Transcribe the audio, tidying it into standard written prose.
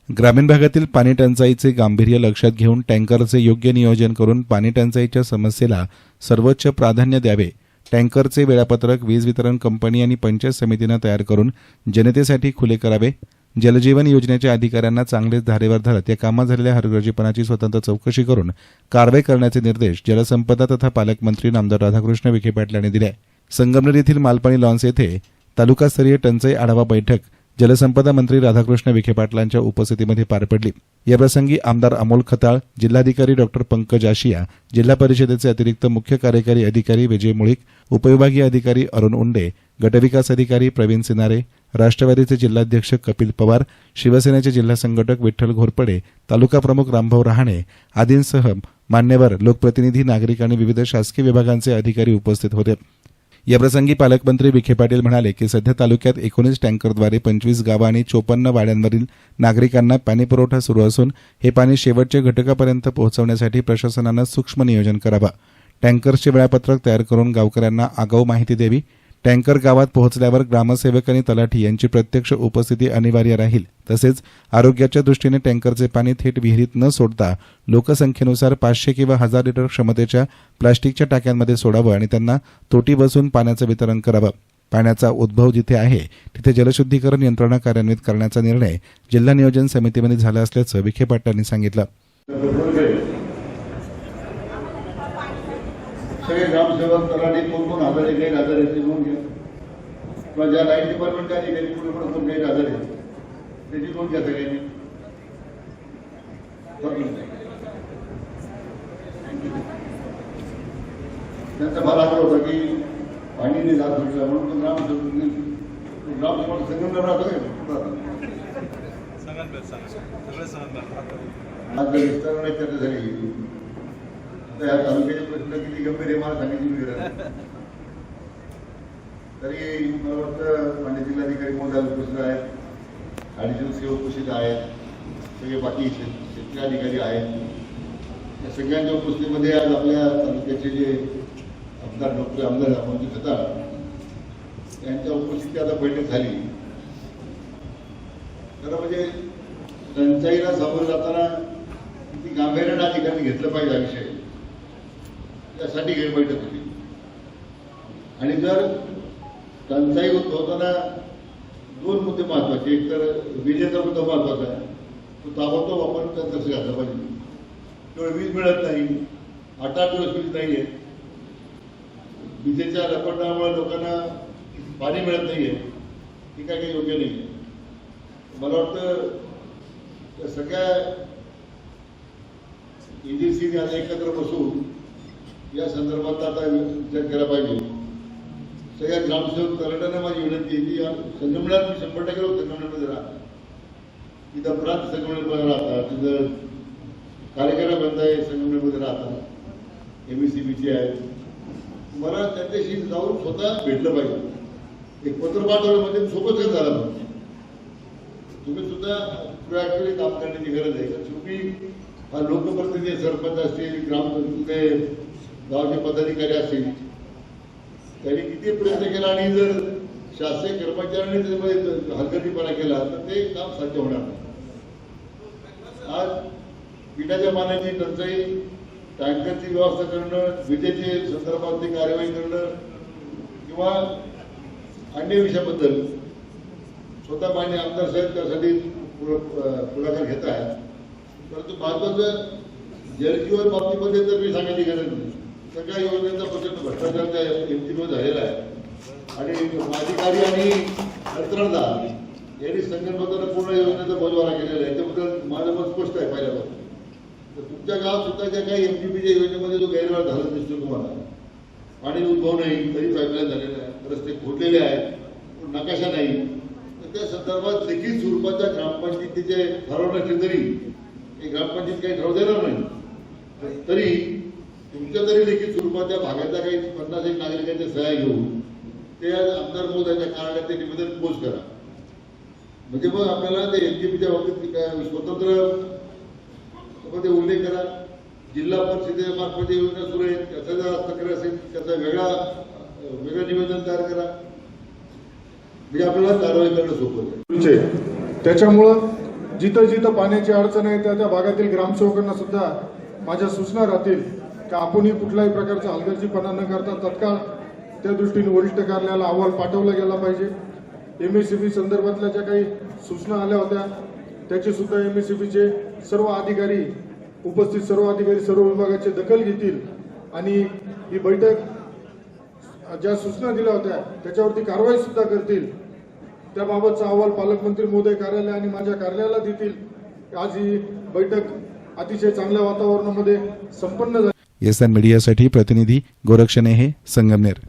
ग्रामीण भागातील पाणी टंचाईचे गांभीर्य लक्षात घेऊन टँकरचे योग्य नियोजन करून पाणी टंचाईच्या समस्येला सर्वोच्च प्राधान्य द्यावे. टँकरचे वेळापत्रक वीज वितरण कंपनी आणि पंचायत समितीनं तयार करून जनतेसाठी खुले करावे. जलजीवन योजनेच्या अधिकाऱ्यांना चांगलेच धारेवर धरत या कामात झालेल्या हलगर्जीपणाची स्वतंत्र चौकशी करून कारवाई करण्याचे निर्देश जलसंपदा तथा पालकमंत्री नामदार राधाकृष्ण विखे पाटील यांनी दिले. संगमनेर येथील मालपाणी लॉन्स येथे तालुकास्तरीय टंचाई आढावा बैठक जलसंपदा मंत्री राधाकृष्ण विखे पाटलांच्या उपस्थितीमध्ये पार पडली. याप्रसंगी आमदार अमोल खताळ, जिल्हाधिकारी डॉक्टर पंकज आशिया, जिल्हा परिषदेचे अतिरिक्त मुख्य कार्यकारी अधिकारी विजय मुळीक, उपविभागीय अधिकारी अरुण उंडे, गटविकास अधिकारी प्रवीण सिनारे, राष्ट्रवादीचे जिल्हाध्यक्ष कपिल पवार, शिवसेनेचे जिल्हा संघटक विठ्ठल घोरपडे, तालुका प्रमुख रामभाऊ रहाणे आदींसह मान्यवर लोकप्रतिनिधी, नागरिक आणि विविध शासकीय विभागांचे अधिकारी उपस्थित होते. याप्रसंगी पालकमंत्री विखे पाटील म्हणाले की सध्या तालुक्यात 19 टँकरद्वारे 25 गावं आणि 54 वाड्यांवरील नागरिकांना पाणीपुरवठा सुरू असून हे पाणी शेवटच्या घटकापर्यंत पोहोचवण्यासाठी प्रशासनानं सूक्ष्म नियोजन करावं. टँकर्सचे वेळापत्रक तयार करून गावकऱ्यांना आगाऊ माहिती द्यावी. टँकर गावात पोहोचल्यावर ग्रामसेवक आणि तलाठी यांची प्रत्यक्ष उपस्थिती अनिवार्य राहील. तसेच आरोग्याच्या दृष्टीने टँकरचे पाणी थेट विहिरीत न सोडता लोकसंख्येनुसार 500 किंवा 1000 लिटर क्षमतेच्या प्लास्टिकच्या टाक्यांमध्ये सोडावं आणि त्यांना तोटी बसून पाण्याचं वितरण करावं. पाण्याचा उद्भव जिथे आहे तिथे जलशुद्धीकरण यंत्रणा कार्यान्वित करण्याचा निर्णय जिल्हा नियोजन समितीमध्ये झाला असल्याचं विखे पाटलांनी सांगितलं. सगळे ग्रामसेवक तलाठी कोण आजारी काही आजारी ते नोंद घ्या किंवा ज्या लाईट डिपार्टमेंट काही काही पूर्ण कोण काही आजारी त्याची नोंद घ्या सगळ्यांनी. त्यांचा फार आग्रह होता की पाणी नाही जात म्हटलं म्हणून ग्रामसेवक संगमनेर राहतो आज विस्तार चर्चा झाली. या तालुक्याचे प्रश्न किती गंभीर आहे मला सांगितली गरज. तरी मला वाटतं मान्य जिल्हाधिकारी महोदय उपस्थित आहेत, ॲडिशनल सी उपस्थित आहेत, सगळे बाकी शेतकरी अधिकारी आहेत. या सगळ्यांच्या उपस्थितीमध्ये आज आपल्या तालुक्याचे जे आमदार डॉक्टर आमदार अमोल खताळ यांच्या उपस्थितीत आता बैठक झाली. खरं म्हणजे टंचाईला सामोरं जाताना किती गांभीर्याने अधिकाऱ्यांनी घेतलं पाहिजे हा विषय, त्यासाठी ही बैठक होती. आणि जर टंचाई उद्भवताना 2 मुद्दे महत्वाचे. एक तर विजेचा मुद्दा महत्वाचा आहे, तो ताबडतोब आपण त्यात लक्ष घातलं पाहिजे. केवळ वीज मिळत नाही, 8-8 दिवस वीज नाही आहे, विजेच्या रखडण्यामुळे लोकांना पाणी मिळत नाहीये, हे काय काही योग्य नाही. मला वाटतं सगळ्या एजन्सीने आता एकत्र बसून या संदर्भात आता विचार केला पाहिजे. सगळ्या ग्रामसेवक तलाट्यांना माझी विनंती आहे की संगमनेरात मी 100% लोक संगमनेरमध्ये राहतात, तिथं प्रांत संगमनेरमध्ये राहतात, तिथं कार्यक्रम बंद आहे संगमनेरमध्ये राहतात, MSCBचे आहेत. मला त्यांच्याशी जाऊन स्वतः भेटलं पाहिजे. एक पत्र पाठवलं म्हणजे सोबत काय झाला पाहिजे. तुम्ही सुद्धा प्रोॲक्टिव्हली काम करण्याची गरज आहे. शेवटी हा लोकप्रतिनिधी, सरपंच असतील, ग्रामपंचायतीचे गावचे पदाधिकारी असतील, त्यांनी किती प्रयत्न केला आणि जर शासकीय कर्मचाऱ्यांनी त्याच्यामध्ये हलगर्जीपणा केला तर ते काम साध्य होणार नाही. आज पिठाच्या पाण्याची टंचाई, टँकरची व्यवस्था करणं, विजेचे संदर्भातली कार्यवाही करणं किंवा अन्य विषयाबद्दल स्वतः मान्य आमदार साहेब त्यासाठी पुढाकार घेत आहेत. परंतु महत्वाचं जलजीवन बाबतीमध्ये तर मी सांगायची गरज नाही. सगळ्या योजनेचा प्रचंड भ्रष्टाचार त्या MGमध्ये झालेला आहे आणि अधिकारी आणि यंत्रणा यांनी संगणमतानं पूर्ण योजनेचा बोजवारा केलेला आहे. याच्याबद्दल माझं मत स्पष्ट आहे पहिल्यापासून. तर तुमच्या गावात सुद्धा ज्या काही MGPच्या योजनेमध्ये जो गैरव्यवहार झाला दिसतो तुम्हाला, पाणी उद्भव नाही तरी पाईपलाईन झालेलं आहे, रस्ते खोदलेले आहेत, नकाशा नाही, तर त्या संदर्भात लिखित स्वरूपाच्या ग्रामपंचायतीचे ठरवलं असले तरी ग्रामपंचायत काही ठरवू देणार नाही, तरी तुमच्या तरी लिखित स्वरूपाच्या भागाच्या काही 50-1 नागरिकांच्या सह्या घेऊन ते आमदार महोदयाच्या कार्यालयात ते निवेदन पोच करा. म्हणजे मग आपल्याला ते MGPच्या बाबतीत काय स्वतंत्र उल्लेख करा. जिल्हा परिषदेमार्फत योजना सुरू आहेत, त्याचा जर तक्रार असेल त्याचा वेगळं निवेदन तयार करा. म्हणजे आपल्याला कारवाई करणं सोपं आहे. त्याच्यामुळं जिथं जिथं पाण्याची अडचण आहे त्या भागातील ग्रामसेवकांना सुद्धा माझ्या सूचना राहतील की आपणही कुठल्याही प्रकारचा हलगर्जीपणा न करता तत्काळ त्या दृष्टीने वरिष्ठ कार्यालयाला अहवाल पाठवला गेला पाहिजे. MSCB संदर्भातल्या ज्या काही सूचना आल्या होत्या त्याची सुद्धा MSCBचे सर्व अधिकारी उपस्थित सर्व विभागाची दखल घेतील आणि ही बैठक ज्या सूचना दिल्या होत्या त्याच्यावरती कारवाई सुद्धा करतील. त्याबाबतचा अहवाल पालकमंत्री महोदय कार्यालय आणि माझ्या कार्यालयाला देतील. आज ही बैठक अतिशय चांगल्या वातावरणामध्ये संपन्न झाली. एसएन मीडियासाठी प्रतिनिधी गोरक्षणे हे संगमनेर.